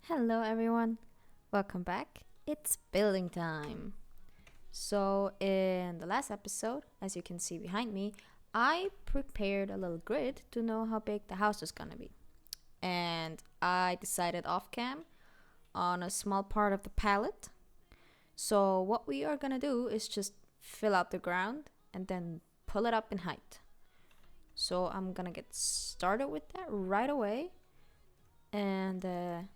Hello everyone, welcome back. It's building time. So, in the last episode, as you can see behind me, I prepared a little grid to know how big the house is gonna be. And I decided off cam on a small part of the palette. So, what we are gonna do is just fill out the ground and then pull it up in height. So, I'm gonna get started with that right away. And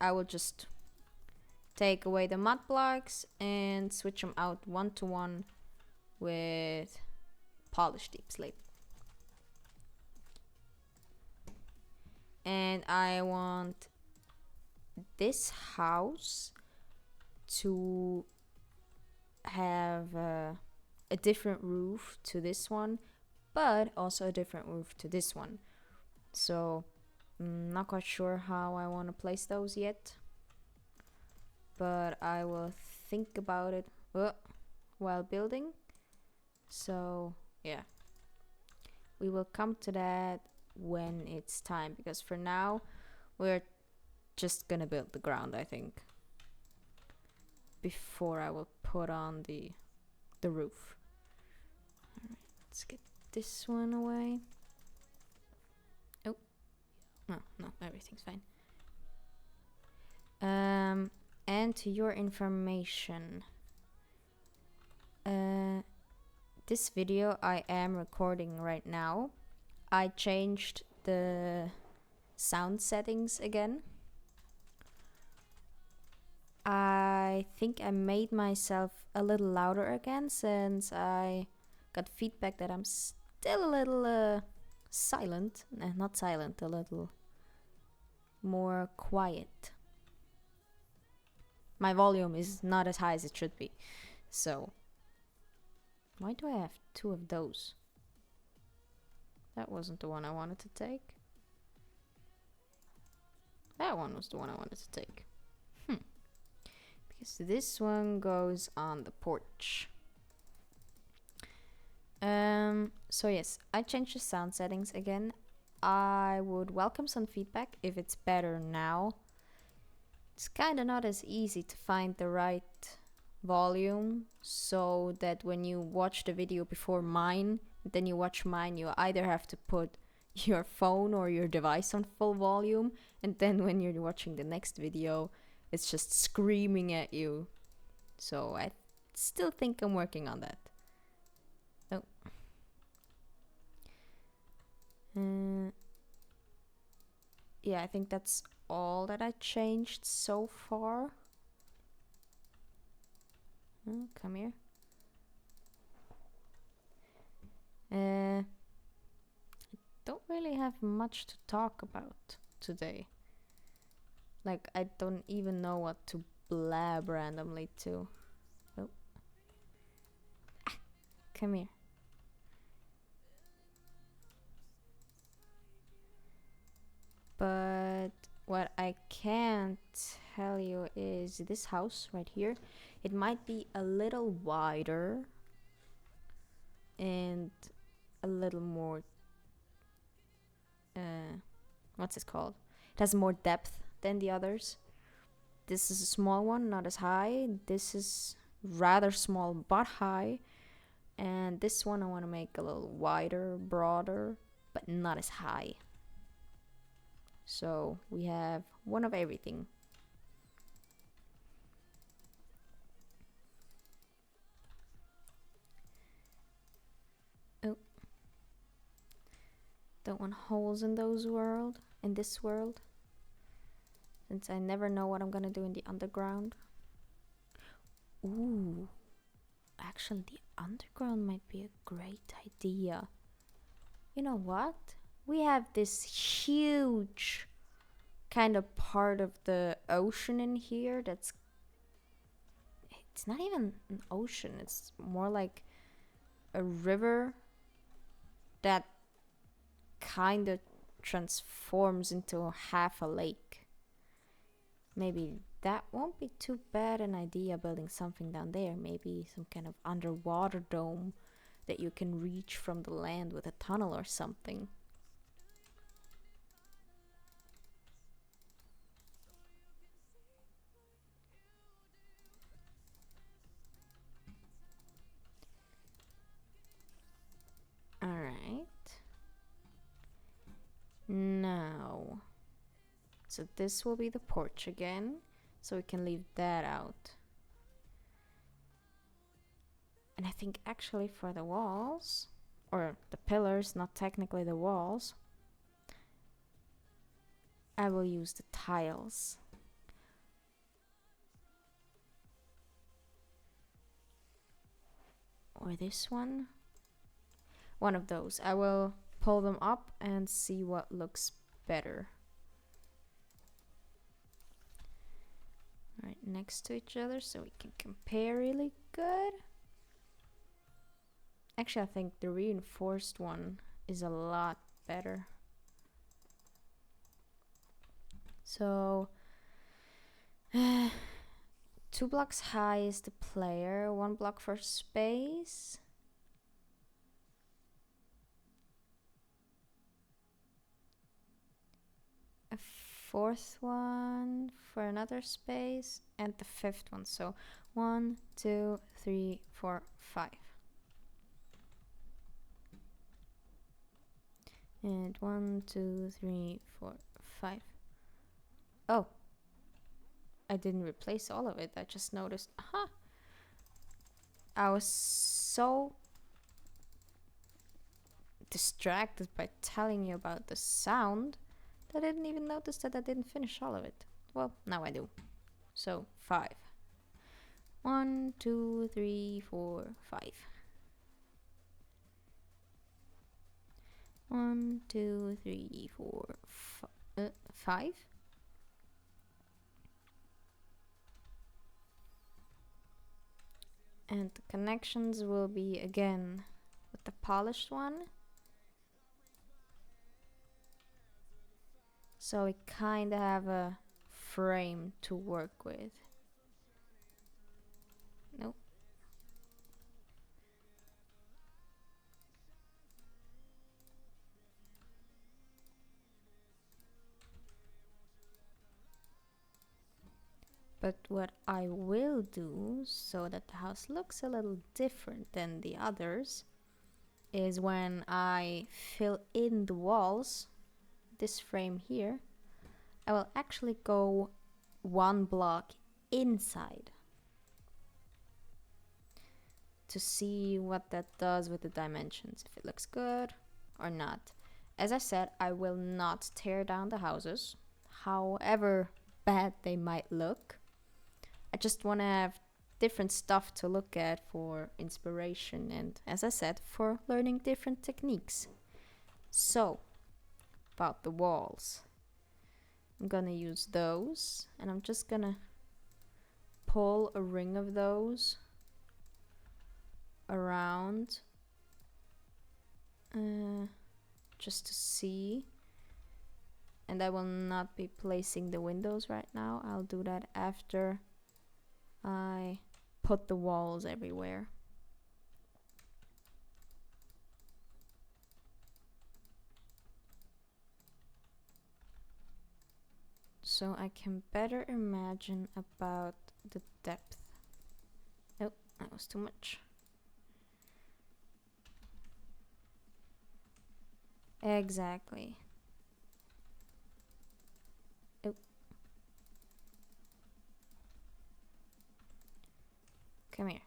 I will just take away the mud blocks and switch them out one to one with polished deep slate. And I want this house to have a different roof to this one, but also a different roof to this one. So I'm not quite sure how I want to place those yet, but I will think about it while building. So yeah, we will come to that when it's time, because for now we're just gonna build the ground, I think, before I will put on the roof. Alright, let's get this one away. Oh, no, everything's fine. And to your information, this video I am recording right now, I changed the sound settings again. I think I made myself a little louder again, since I got feedback that I'm still a little silent. Not silent, a little more quiet. My volume is not as high as it should be. So, why do I have two of those? That wasn't the one I wanted to take. That one was the one I wanted to take. Because this one goes on the porch. So yes, I changed the sound settings again. I would welcome some feedback if it's better now. It's kind of not as easy to find the right volume, so that when you watch the video before mine, then you watch mine, you either have to put your phone or your device on full volume, and then when you're watching the next video, it's just screaming at you. So I still think I'm working on that. Oh. Yeah, I think that's all that I changed so far. Come here. I don't really have much to talk about today. Like, I don't even know what to blab randomly to. Oh. Come here. But what I can tell you is this house right here, it might be a little wider and a little more what's it called? It has more depth than the others. This is a small one, not as high. This is rather small but high. And this one I want to make a little wider, broader, but not as high. So we have one of everything. Oh. Don't want holes in this world. Since I never know what I'm gonna do in the underground. Ooh. Actually, the underground might be a great idea. You know what? We have this huge kind of part of the ocean in here that's... It's not even an ocean, it's more like a river that kind of transforms into half a lake. Maybe that won't be too bad an idea, building something down there. Maybe some kind of underwater dome that you can reach from the land with a tunnel or something. So this will be the porch again. So we can leave that out. And I think actually for the walls, or the pillars, not technically the walls, I will use the tiles. Or this one. One of those. I will pull them up and see what looks better. Right next to each other so we can compare really good. Actually, I think the reinforced one is a lot better. So 2 blocks high is the player, 1 block for space. A 4th one for another space, and the 5th one. So 1, 2, 3, 4, 5. And 1, 2, 3, 4, 5. Oh, I didn't replace all of it. I just noticed. Aha! I was so distracted by telling you about the sound that I didn't even notice that I didn't finish all of it. Well, now I do. So 5. 1, 2, 3, 4, 5. 1, 2, 3, 4, 5. And the connections will be again with the polished one. So we kind of have a frame to work with. Nope. But what I will do, so that the house looks a little different than the others, is when I fill in the walls, this frame here, I will actually go 1 block inside to see what that does with the dimensions, if it looks good or not. As I said, I will not tear down the houses, however bad they might look. I just want to have different stuff to look at for inspiration and, as I said, for learning different techniques. So, about the walls. I'm gonna use those, and I'm just gonna pull a ring of those around just to see. And I will not be placing the windows right now. I'll do that after I put the walls everywhere. So I can better imagine about the depth. Oh, that was too much. Exactly. Oh. Come here.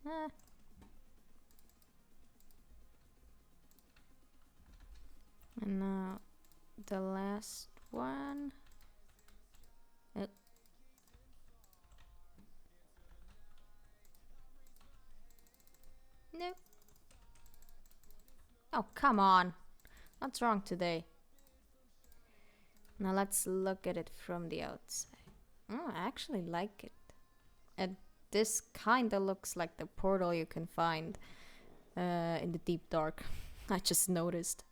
Ah. And now the last one. Oh. Nope. Oh, come on. What's wrong today? Now let's look at it from the outside. Oh, I actually like it. And this kinda looks like the portal you can find in the deep dark. I just noticed.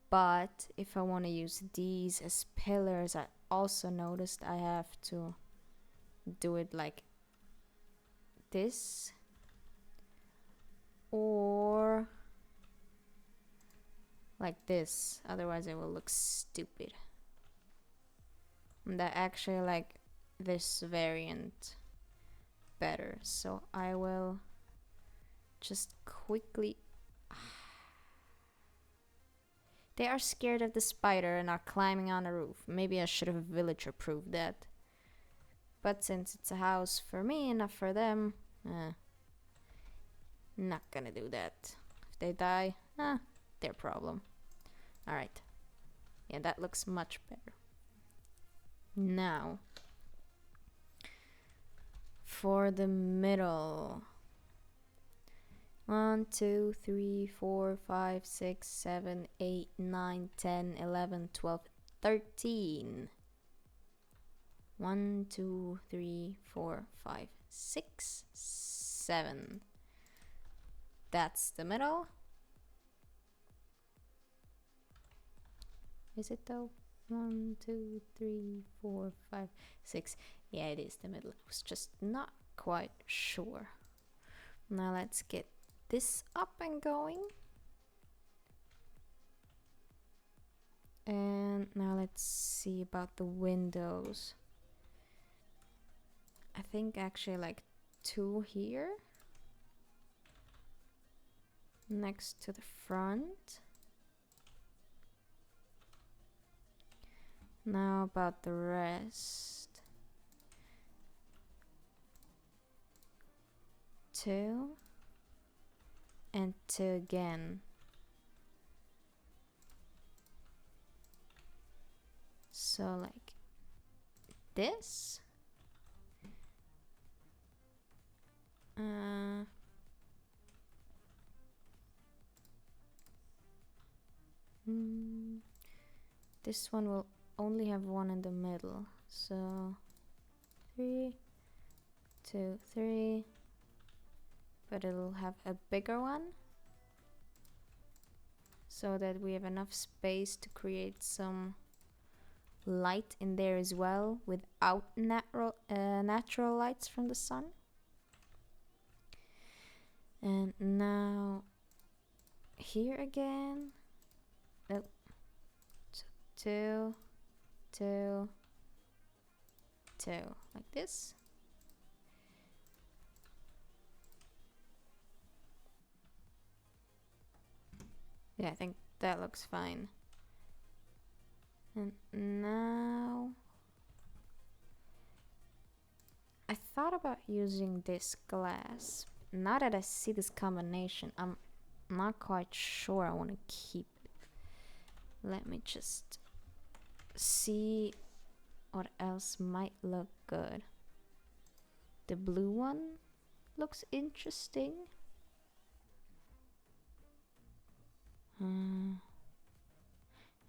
But if I want to use these as pillars, I also noticed I have to do it like this, or like this, otherwise it will look stupid. And I actually like this variant better, so I will just quickly They are scared of the spider and are climbing on the roof. Maybe I should have villager proved that. But since it's a house for me and not for them, not gonna do that. If they die, their problem. Alright. Yeah, that looks much better. Now, for the middle. 1, 2, 3, 4, 5, 6, 7, 8, 9, 10, 11, 12, 13. 1, 2, 3, 4, 5, 6, 7. That's the middle. Is it though? 1, 2, 3, 4, 5, 6. Yeah, it is the middle. I was just not quite sure. Now let's get this up and going. And now let's see about the windows. I think actually like 2 here. Next to the front. Now about the rest. 2 and 2 again. So like this. This one will only have 1 in the middle. So 3, 2, 3. But it'll have a bigger one. So that we have enough space to create some light in there as well without natural lights from the sun. And now here again. Oh, so 2, 2, 2, like this. Yeah, I think that looks fine. And now I thought about using this glass. Now that I see this combination, I'm not quite sure I want to keep it. Let me just see what else might look good. The blue one looks interesting. And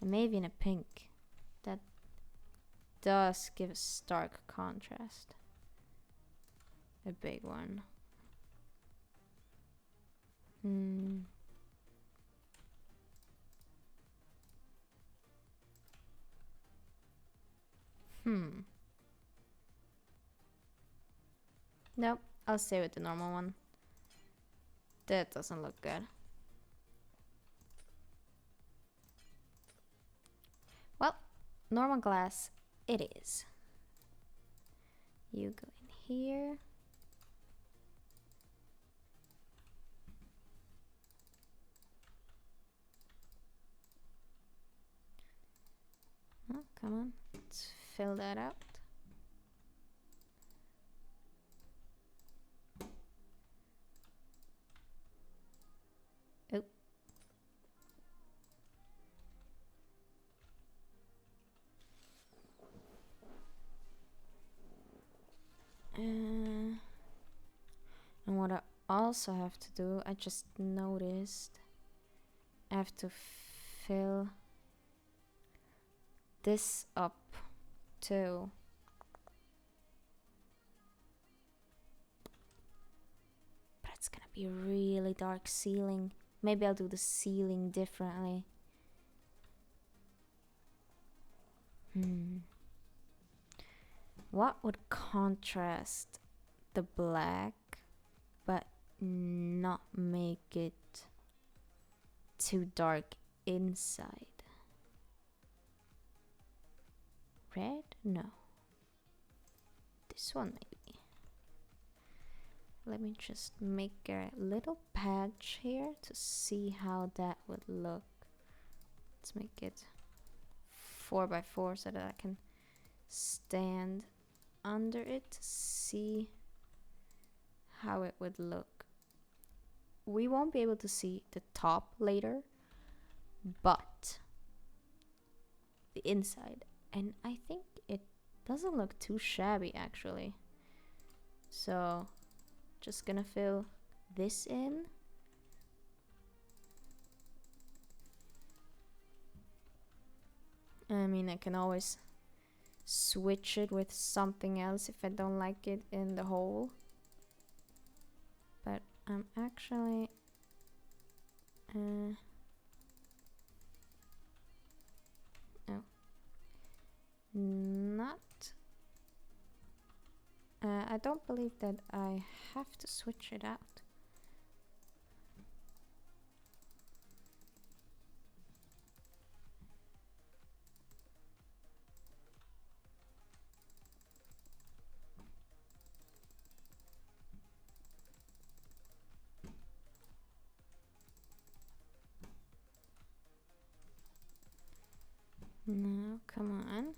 maybe in a pink. That does give a stark contrast. A big one. Nope, I'll stay with the normal one. That doesn't look good. Well, normal glass it is. You go in here. Oh, come on, let's fill that out. Oh. And what I also have to do, I just noticed, I have to fill this up too. But it's gonna be a really dark ceiling. Maybe I'll do the ceiling differently. What would contrast the black but not make it too dark inside? Red? No. This one maybe. Let me just make a little patch here to see how that would look. Let's make it 4x4 so that I can stand under it to see how it would look. We won't be able to see the top later, but the inside. And I think it doesn't look too shabby actually. So just gonna fill this in. I mean, I can always switch it with something else if I don't like it in the hole. But I'm actually not. I don't believe that I have to switch it out. No, come on.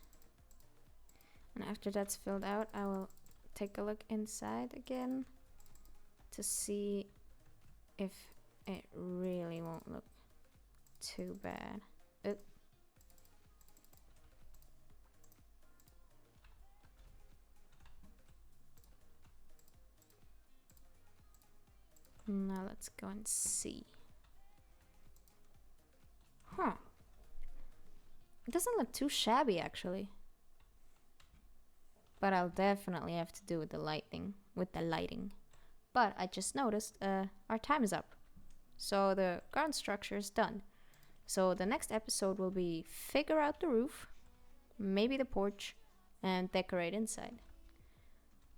And after that's filled out, I will take a look inside again to see if it really won't look too bad. Now let's go and see. Huh. It doesn't look too shabby actually. But I'll definitely have to do with the lighting. But I just noticed our time is up. So the ground structure is done. So the next episode will be figure out the roof, maybe the porch, and decorate inside.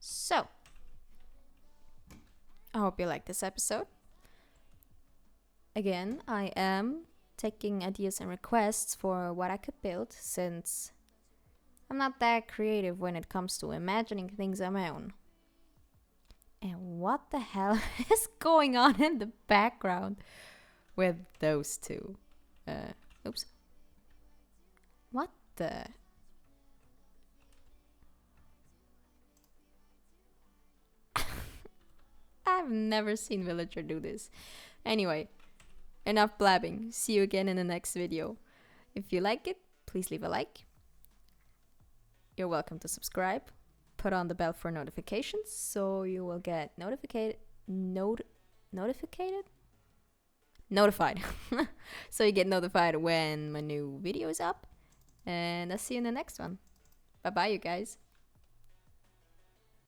So I hope you liked this episode. Again, I am taking ideas and requests for what I could build, since I'm not that creative when it comes to imagining things on my own. And what the hell is going on in the background with those two? Oops. What the? I've never seen Villager do this. Anyway, enough blabbing. See you again in the next video. If you like it, please leave a like. You're welcome to subscribe. Put on the bell for notifications so you will get notified. So you get notified when my new video is up. And I'll see you in the next one. Bye bye, you guys.